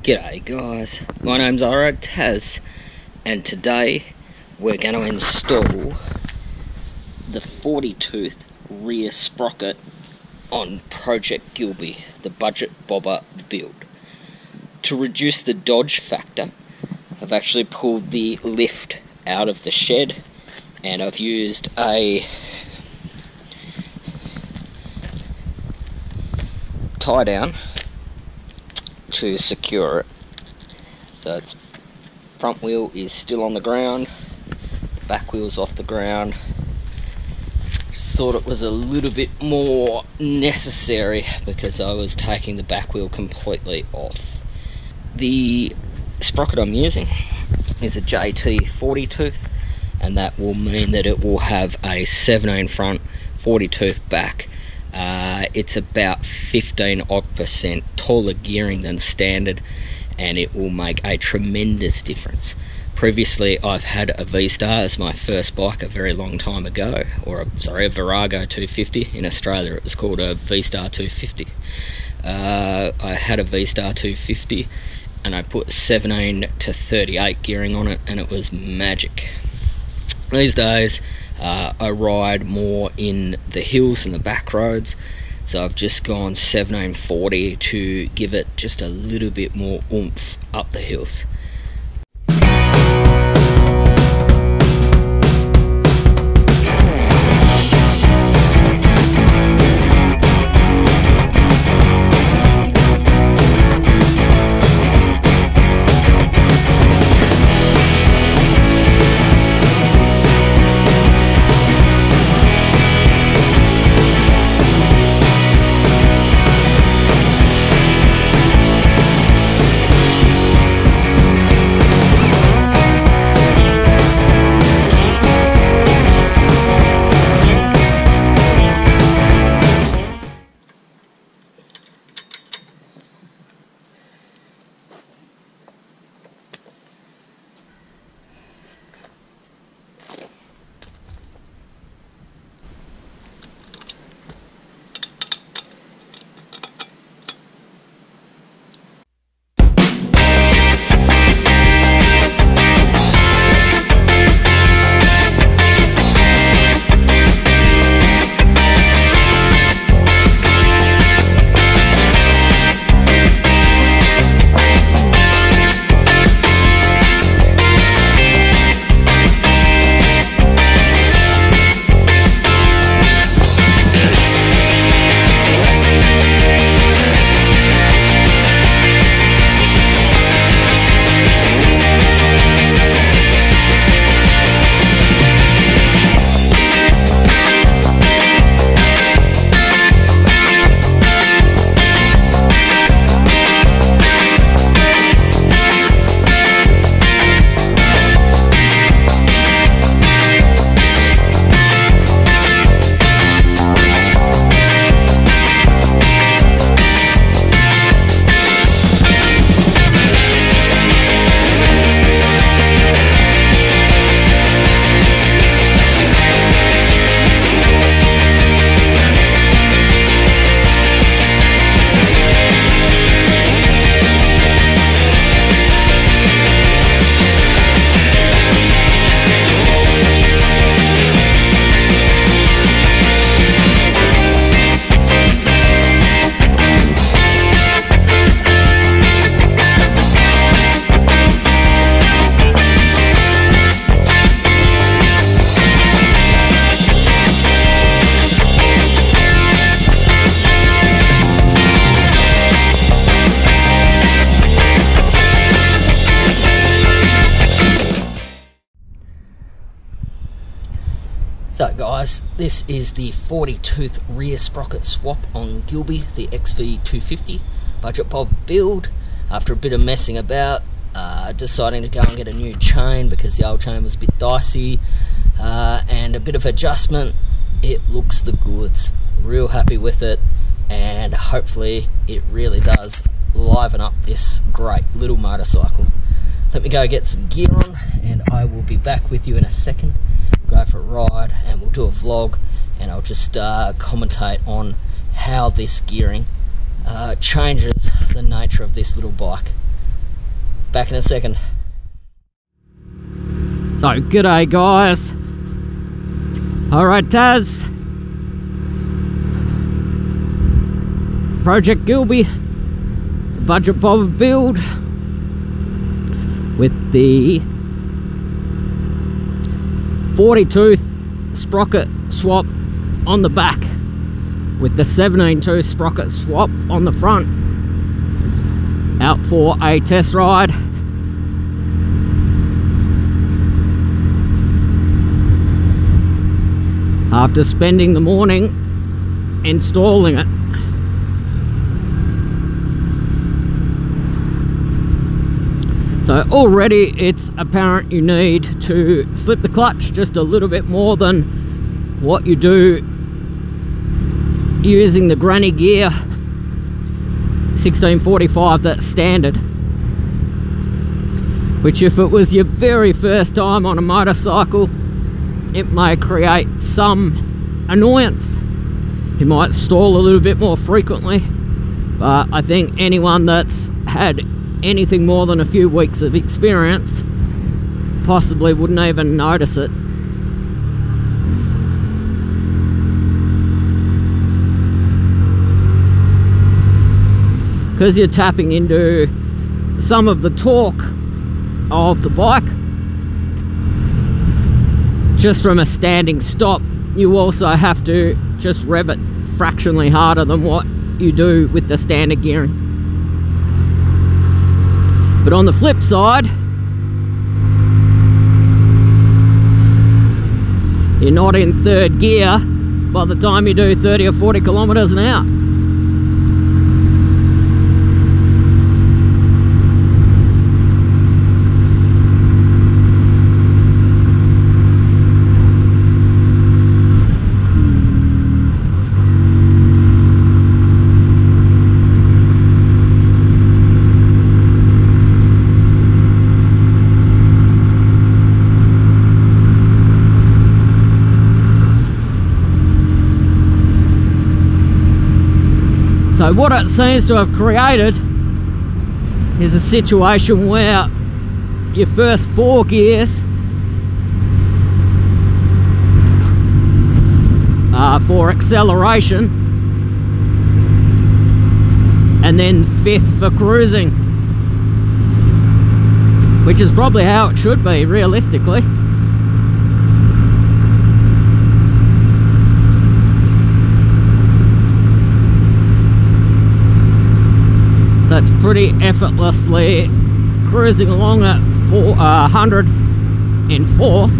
G'day guys, my name's Taz, and today we're going to install the 40-tooth rear sprocket on Project Gilby, the budget bobber build. To reduce the dodge factor, I've actually pulled the lift out of the shed and I've used a tie down to secure it. So its front wheel is still on the ground, back wheel's off the ground. Just thought it was a little bit more necessary because I was taking the back wheel completely off. The sprocket I'm using is a JT 40-tooth, and that will mean that it will have a 17 front, 40-tooth back. It's about 15% taller gearing than standard, and it will make a tremendous difference. Previously I've had a V-Star as my first bike a very long time ago, or a Virago 250. In Australia it was called a V-Star 250. I had a V-Star 250 and I put 17 to 38 gearing on it and it was magic. These days I ride more in the hills and the back roads, so I've just gone 1740 to give it just a little bit more oomph up the hills. So guys, this is the 40-tooth rear sprocket swap on Gilby the XV250 budget bob build. After a bit of messing about, deciding to go and get a new chain because the old chain was a bit dicey, and a bit of adjustment, it looks the goods. Real happy with it, and hopefully it really does liven up this great little motorcycle. Let me go get some gear on and I will be back with you in a second. Go for a ride and we'll do a vlog, and I'll just commentate on how this gearing changes the nature of this little bike. Back in a second. So, g'day guys. Alright Taz. Project Gilby. Budget bobber build. With the 40-tooth sprocket swap on the back. With the 17-tooth sprocket swap on the front. Out for a test ride. After spending the morning installing it. So already it's apparent you need to slip the clutch just a little bit more than what you do using the granny gear 1645 that's standard, which if it was your very first time on a motorcycle, it may create some annoyance. You might stall a little bit more frequently, but I think anyone that's had anything more than a few weeks of experience possibly wouldn't even notice it. Because you're tapping into some of the torque of the bike just from a standing stop. You also have to just rev it fractionally harder than what you do with the standard gearing. But on the flip side, you're not in third gear by the time you do 30 or 40 kilometers an hour. So what it seems to have created is a situation where your first 4 gears are for acceleration, and then 5th for cruising, which is probably how it should be realistically. So it's pretty effortlessly cruising along at 100 in 4th.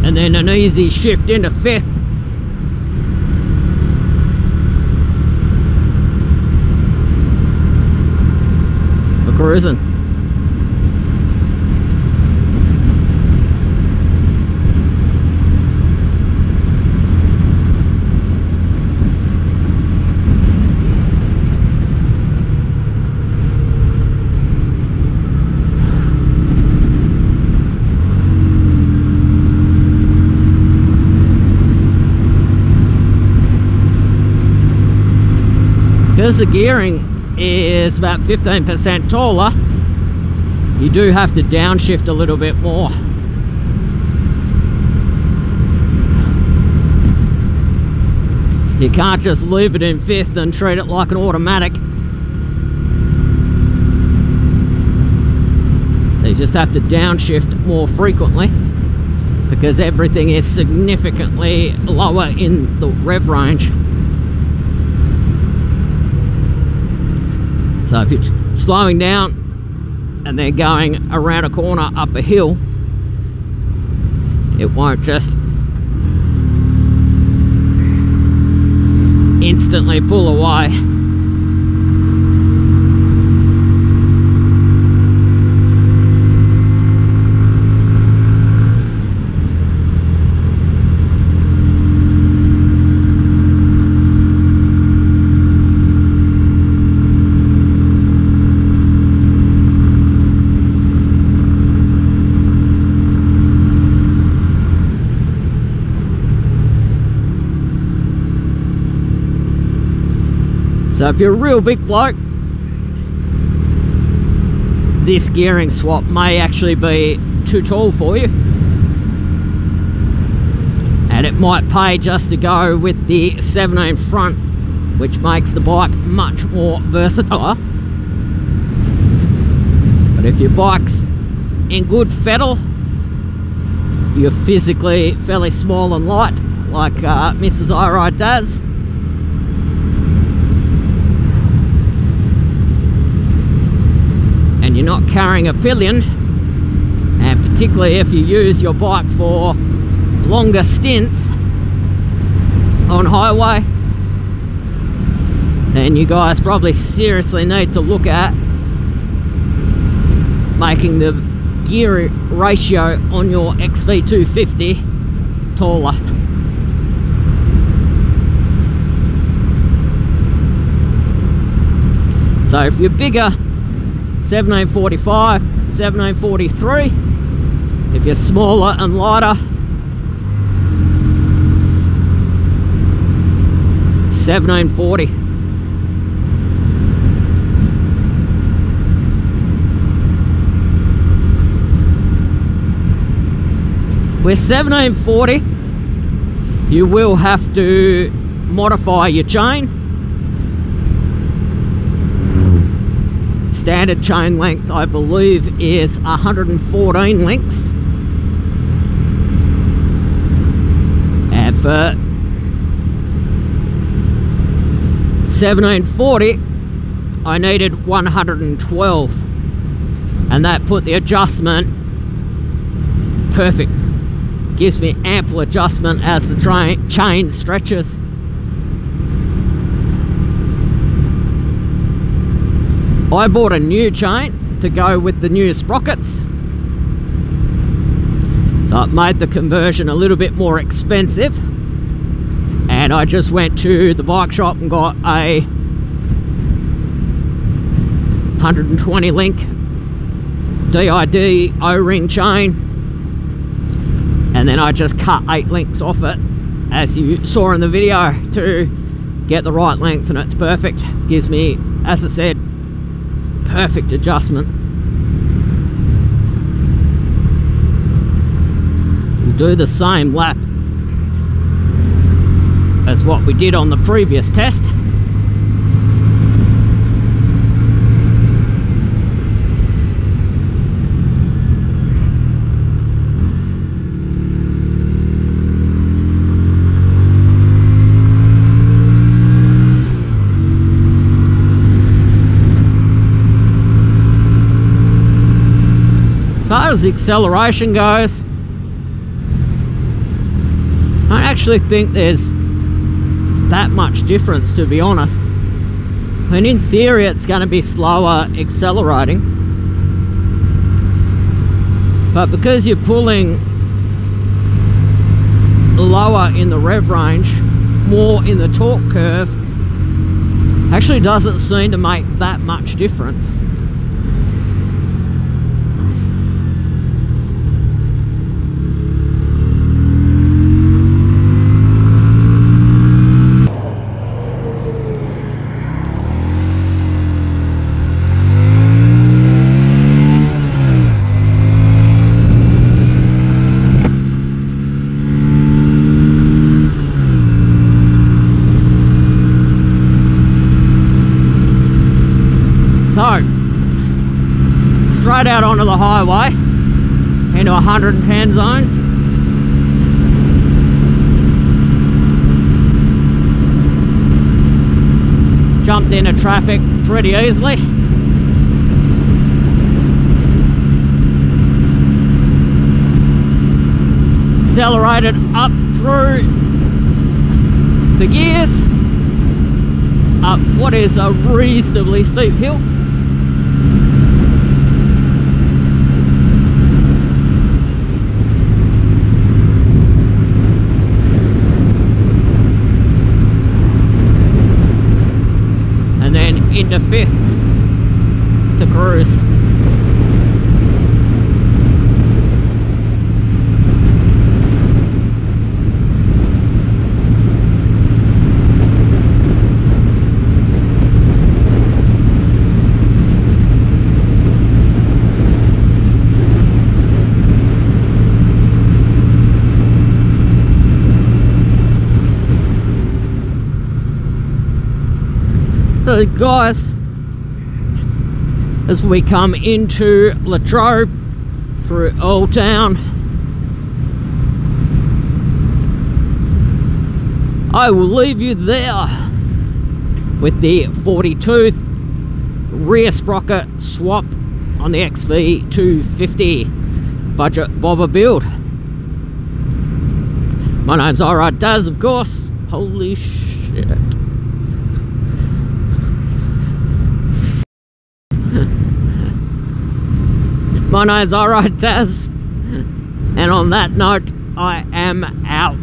And then an easy shift into 5th. For cruising. Because the gearing is about 15% taller, you do have to downshift a little bit more. You can't just leave it in 5th and treat it like an automatic. So you just have to downshift more frequently because everything is significantly lower in the rev range. So if you're slowing down and then going around a corner up a hill, it won't just instantly pull away. So if you're a real big bloke, this gearing swap may actually be too tall for you, and it might pay just to go with the 17 front, which makes the bike much more versatile. But if your bike's in good fettle, you're physically fairly small and light, like Mrs. I Ride does, and you're not carrying a pillion, and particularly if you use your bike for longer stints on highway, then you guys probably seriously need to look at making the gear ratio on your XV250 taller. So if you're bigger, 1745, 1743. If you're smaller and lighter, 1740. With 1740, you will have to modify your chain. Standard chain length, I believe, is 114 links. And for 1740, I needed 112. And that put the adjustment perfect. Gives me ample adjustment as the chain stretches. I bought a new chain to go with the new sprockets, so it made the conversion a little bit more expensive, and I just went to the bike shop and got a 120 link DID O-ring chain, and then I just cut 8 links off it, as you saw in the video, to get the right length, and it's perfect. Gives me, as I said, perfect adjustment. We'll do the same lap as what we did on the previous test. As far as the acceleration goes, I actually think there's that much difference, to be honest. I mean, in theory it's going to be slower accelerating, but because you're pulling lower in the rev range, more in the torque curve, actually doesn't seem to make that much difference. So, straight out onto the highway, into 110 zone. Jumped into traffic pretty easily. Accelerated up through the gears, up what is a reasonably steep hill. And then into 5th to cruise. So guys, as we come into Latrobe through Old Town, I will leave you there with the 40-tooth rear sprocket swap on the XV250 budget bobber build. My name's Alright Daz, of course. Holy shit. My name's Alright Daz, and on that note, I am out.